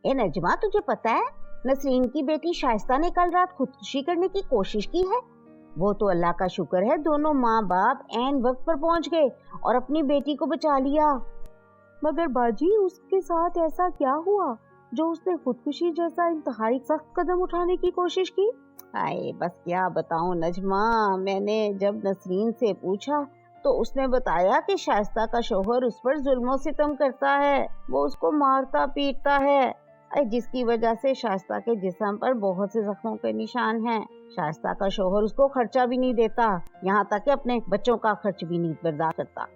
ए नजमा, तुझे पता है नसरीन की बेटी शाइस्ता ने कल रात खुदकुशी करने की कोशिश की है। वो तो अल्लाह का शुक्र है दोनों माँ बाप ऐन वक्त पर पहुंच गए और अपनी बेटी को बचा लिया। मगर बाजी, उसके साथ ऐसा क्या हुआ जो उसने खुदकुशी जैसा इंतहाई सख्त कदम उठाने की कोशिश की? आए बस क्या बताऊं नजमा, मैंने जब नसरीन से पूछा तो उसने बताया कि शाइस्ता का शौहर उस पर जुल्म सितम करता है, वो उसको मारता पीटता है, जिसकी वजह से शाइस्ता के जिस्म पर बहुत से जख्मों के निशान हैं। शाइस्ता का शौहर उसको खर्चा भी नहीं देता, यहाँ तक कि अपने बच्चों का खर्च भी नहीं बर्दाश्त करता।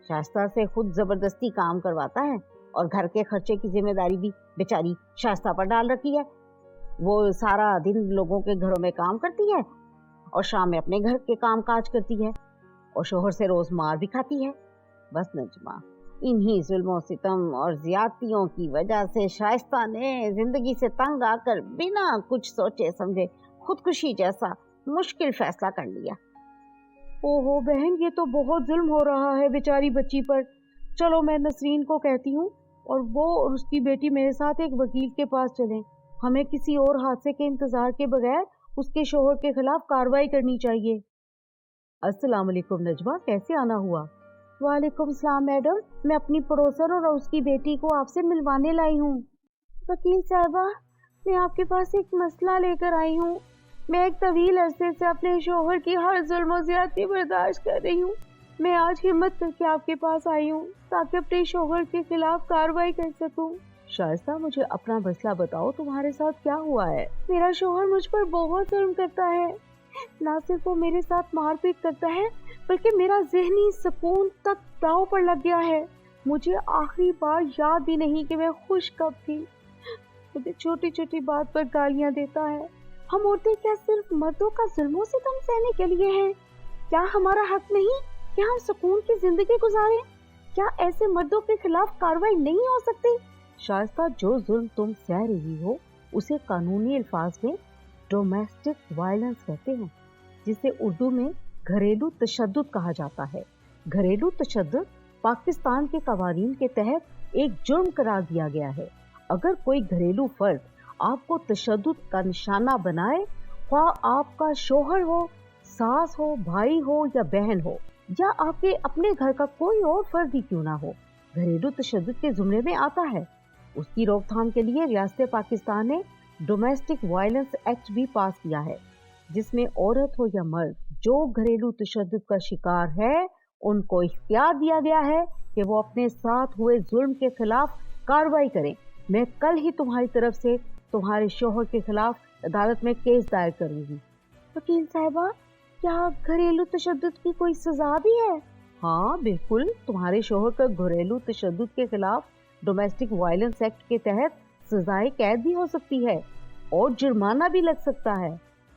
शाइस्ता से खुद जबरदस्ती काम करवाता है और घर के खर्चे की जिम्मेदारी भी बेचारी शाइस्ता पर डाल रखी है। वो सारा दिन लोगों के घरों में काम करती है और शाम में अपने घर के काम काज करती है और शौहर से रोज मार भी खाती है। बस नजमा, इन्हीं जुल्मों सितम और ज्यादतियों की वजह से शाइस्ता ने जिंदगी से तंग आकर बिना कुछ सोचे समझे खुदकुशी जैसा मुश्किल फैसला कर लिया। ओहो बहन, ये तो बहुत जुल्म हो रहा है बेचारी बच्ची पर। चलो मैं नसरीन को कहती हूँ और वो और उसकी बेटी मेरे साथ एक वकील के पास चलें। हमें किसी और हादसे के इंतजार के बगैर उसके शौहर के खिलाफ कार्रवाई करनी चाहिए। अस्सलाम वालेकुम नजमा, कैसे आना हुआ? वालेकुम सलाम मैडम, मैं अपनी पड़ोसन और उसकी बेटी को आपसे मिलवाने लाई हूँ। वकील साहबा, मैं आपके पास एक मसला लेकर आई हूँ। मैं एक तवील अरसे से अपने शौहर की हर जुल्म और ज्यादती बर्दाश्त कर रही हूँ। मैं आज हिम्मत करके आपके पास आई हूँ ताकि अपने शौहर के खिलाफ कार्रवाई कर सकूँ। शाइस्ता, मुझे अपना मसला बताओ, तुम्हारे साथ क्या हुआ है? मेरा शौहर मुझ पर बहुत जुल्म करता है। ना सिर्फ वो मेरे साथ मारपीट करता है बल्कि मेरा ज़हनी सुकून तक दांव पर लग गया है। मुझे आखिरी बार याद भी नहीं कि मैं खुश कब थी। मुझे छोटी छोटी बात पर गालियां देता है। हम औरतें क्या सिर्फ मर्दों का जुल्मों से दम सहने के लिए हैं? क्या हमारा हक नहीं कि हम सुकून की जिंदगी गुजारें? क्या ऐसे मर्दों के खिलाफ कार्रवाई नहीं हो सकती? शाइस्ता, जो जुल्म तुम सह रही हो उसे कानूनी अल्फाज में डोमेस्टिक वायलेंस कहते हैं, जिसे उर्दू में घरेलू तशद्दुद कहा जाता है। घरेलू तशद्दुद पाकिस्तान के कवानीन के तहत एक जुर्म करार दिया गया है। अगर कोई घरेलू फर्द आपको तशद्दुद का निशाना बनाए, ख्वाह आपका शौहर हो, सास हो, भाई हो या बहन हो, या आपके अपने घर का कोई और फर्द ही क्यों ना हो, घरेलू तशद्दुद के जुमरे में आता है। उसकी रोकथाम के लिए रियासत पाकिस्तान ने डोमेस्टिक वायलेंस एक्ट भी पास किया है, जिसमें औरत हो या मर्द जो घरेलू तशद्दुद का शिकार है, उनको इख्तियार दिया गया है कि वो अपने साथ हुए जुल्म के खिलाफ कार्रवाई करें। मैं कल ही तुम्हारी तरफ से तुम्हारे शौहर के खिलाफ अदालत में केस दायर करूंगी। वकील साहबा, क्या घरेलू तशद्दुद की कोई सजा भी है? हाँ बिल्कुल, तुम्हारे शौहर का घरेलू तशद्दुद के खिलाफ डोमेस्टिक वायलेंस एक्ट के तहत सजाए कैद भी हो सकती है और जुर्माना भी लग सकता है।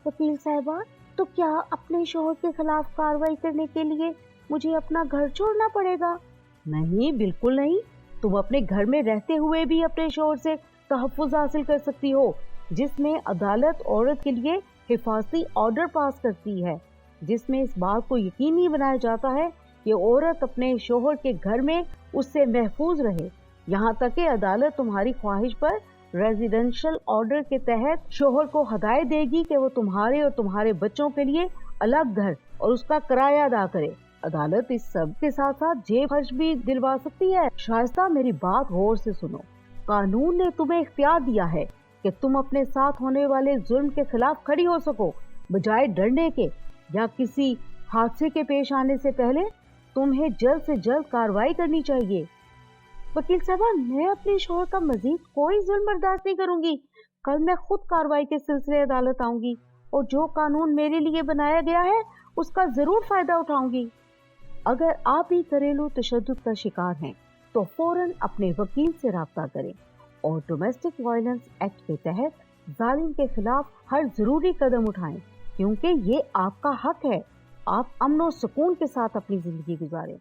वकील साहबा, तो क्या अपने शौहर के खिलाफ कार्रवाई करने के लिए मुझे अपना घर छोड़ना पड़ेगा? नहीं, बिल्कुल नहीं। तुम अपने घर में रहते हुए भी अपने शौहर से तहफ़्फ़ुज़ हासिल कर सकती हो, जिसमें अदालत औरत के लिए हिफाजती ऑर्डर पास करती है, जिसमें इस बात को यकीनी बनाया जाता है कि औरत अपने शौहर के घर में उससे महफूज रहे। यहाँ तक कि अदालत तुम्हारी ख्वाहिश पर रेजिडेंशियल ऑर्डर के तहत शौहर को हदायत देगी कि वो तुम्हारे और तुम्हारे बच्चों के लिए अलग घर और उसका किराया अदा करे। अदालत इस सब के साथ साथ जेब खर्च भी दिलवा सकती है। शाइस्ता, मेरी बात गौर से सुनो। कानून ने तुम्हें इख्तियार दिया है कि तुम अपने साथ होने वाले जुल्म के खिलाफ खड़ी हो सको, बजाय डरने के या किसी हादसे के पेश आने से पहले तुम्हें जल्द से जल्द कार्रवाई करनी चाहिए। वकील साहबा, मैं अपने शौहर का मजीद कोई जुल्म बर्दाश्त नहीं करूंगी। कल मैं खुद कार्रवाई के सिलसिले अदालत आऊंगी और जो कानून मेरे लिए बनाया गया है उसका जरूर फायदा उठाऊंगी। अगर आप भी घरेलू तशद्दुद का शिकार हैं तो फौरन अपने वकील से राब्ता करें और डोमेस्टिक वायलेंस एक्ट के तहत जालिम के खिलाफ हर जरूरी कदम उठाएं, क्योंकि ये आपका हक है। आप अमन और सुकून के साथ अपनी जिंदगी गुजारें।